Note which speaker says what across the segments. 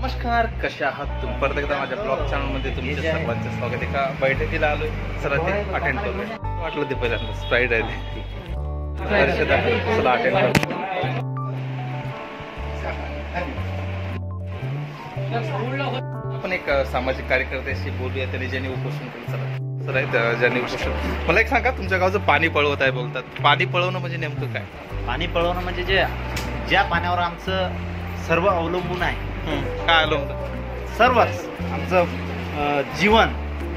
Speaker 1: नमस्कार, कशा आहात तुम्ही? परत एकदा माझ्या ब्लॉग चॅनलमध्ये तुमचे सर्वांचे स्वागत आहे. एका बैठकीला आलोय, सर ते अटेंड करूया. वाटलं ते पहिल्यांदा स्प्राईट आहे ते परिषद आहे, चला अटेंड करू. आपण एक सामाजिक कार्यकर्त्याशी बोलूया, त्यांनी ज्यांनी उपोषण केलं. सर आहेत ज्यांनी उपोषण. मला एक सांगा, तुमच्या गावचं पाणी पळवत आहे बोलतात. पाणी पळवणं म्हणजे नेमकं काय?
Speaker 2: पाणी पळवणं म्हणजे ज्या पाण्यावर आमचं सर्व अवलंबून आहे.
Speaker 1: काय अवलंबून?
Speaker 2: सर्वच आमचं जीवन,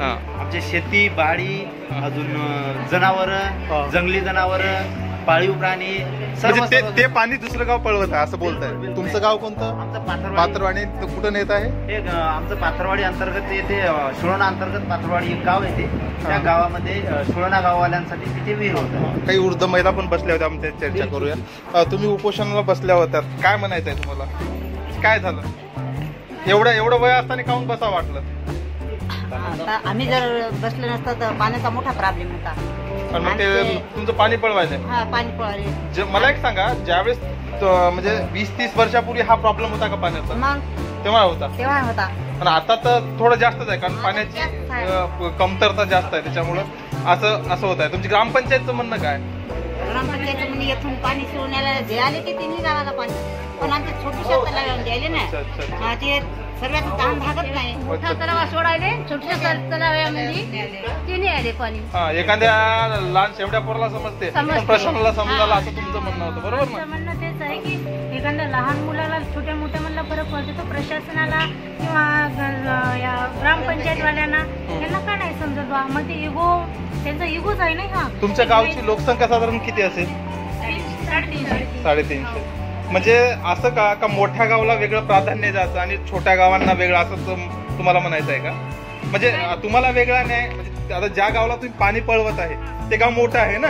Speaker 2: आमची शेती बाडी, अजून जनावर, जंगली जनावर, पाळीव प्राणी,
Speaker 1: म्हणजे ते पाणी दुसरं गाव पळवत आहे असं बोलताय. तुमचं गाव कोणतं?
Speaker 2: आमचं
Speaker 1: पाथरवाडी. कुठं येत आहे
Speaker 2: हे? आमचं पाथरवाडी अंतर्गत येते, सुळणा अंतर्गत पाथरवाडी एक गाव येते. त्या गावामध्ये सुळणा गाववाल्यांसाठी तिथे विहीर होतं.
Speaker 1: काही वृद्ध महिला पण बसल्या होत्या, आमच्या चर्चा करूया. तुम्ही उपोषणाला बसल्या होत्या, काय म्हणायचं आहे तुम्हाला? काय झालं? एवढं वय असताना काहून बसा वाटलं?
Speaker 3: आम्ही जर बसलो नसतं तर पाण्याचा मोठा प्रॉब्लेम होता.
Speaker 1: पण मग ते तुमचं पाणी पळवायचं?
Speaker 3: हा, पाणी पळवायचे.
Speaker 1: मला एक सांगा, ज्यावेळेस म्हणजे 20-30 वर्षापूर्वी हा प्रॉब्लेम होता का पाण्याचा?
Speaker 3: मग
Speaker 1: तेव्हा होता. पण आता तर थोडं जास्तच आहे, कारण पाण्याची कमतरता जास्त आहे. त्याच्यामुळं असं होत आहे. तुमची ग्रामपंचायतचं म्हणणं काय?
Speaker 3: ग्रामपंचायत म्हणजे येथून पाणी सोडण्याला जे आले ते तिन्ही गावाला पाणी, पण आमच्या छोट्याशा तलावाला द्यायले ना, ते सर्वात तहान भागत नाही.
Speaker 4: मोठा तलावा सोडायले, छोट्या तलाव्यामध्ये तिने आले पाणी.
Speaker 1: एखाद्या लहान शेवट्या पोराला समजते, प्रशासनाला समजायला, असं तुमचं म्हणणं होतं, बरोबर ना?
Speaker 4: म्हणणं तेच आहे की एखाद्या लहान मुलाला छोट्या मोठ्या मुलाला फरक पडतो, तो प्रशासनाला किंवा या ग्रामपंचायतवाल्यांना यांना का नाही समजत बा? मग ते इगो, त्यांचा इगोच आहे नाही का?
Speaker 1: तुमच्या गावची लोकसंख्या साधारण किती असेल? 350. म्हणजे असं का मोठ्या गावाला वेगळं प्राधान्य जातं आणि छोट्या गावांना वेगळं, असं तुम्हाला म्हणायचं आहे का? म्हणजे तुम्हाला वेगळा न्याय, म्हणजे आता ज्या गावाला तुम्ही पाणी पळवत आहे ते गाव मोठं आहे ना,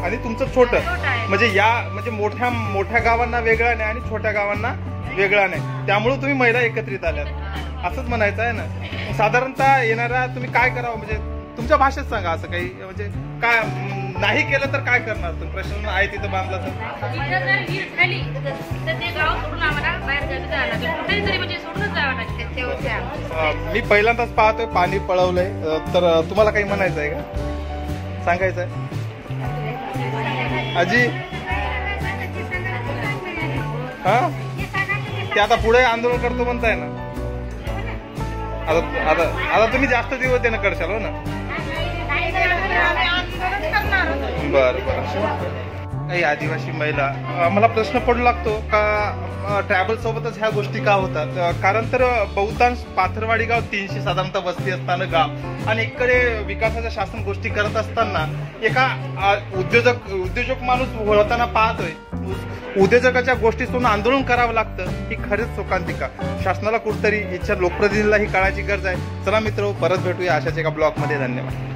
Speaker 1: आणि तुमचं छोटं, म्हणजे मोठ्या गावांना वेगळा नाही आणि छोट्या गावांना वेगळा नाही, त्यामुळे तुम्ही महिला एकत्रित आल्यात, असंच म्हणायचं आहे ना? साधारणतः येणारा तुम्ही काय करावं, म्हणजे तुमच्या भाषेत सांगा. असं काही म्हणजे काय नाही केलं तर काय करणार तुम्ही? प्रश्न आहे तिथं बांधला तर मी पहिल्यांदाच पाहतोय पाणी पळवलंय, तर तुम्हाला काही म्हणायचं आहे का? सांगायचं आहे आजी? ते आता पुढे आंदोलन करतो म्हणताय ना? आता तुम्ही जास्त दिवस देणं करशाल हो ना? बरं. काही आदिवासी महिला, मला प्रश्न पडू लागतो का ट्रॅव्हल सोबतच ह्या गोष्टी का होतात? कारण तर बहुतांश पाथरवाडी गाव 300 साधारणतः वस्ती असताना गाव, आणि इकडे विकासाच्या शासन गोष्टी करत असताना एका उद्योजक माणूस होताना पाहतोय, उद्योजकाच्या गोष्टी सोडून आंदोलन करावं लागतं. ही खरीच शोकांतिका. शासनाला कुठतरी इच्छा लोकप्रतिनिधीला ही कळायची गरज आहे. चला मित्र, परत भेटूया अशाच एका ब्लॉग मध्ये. धन्यवाद.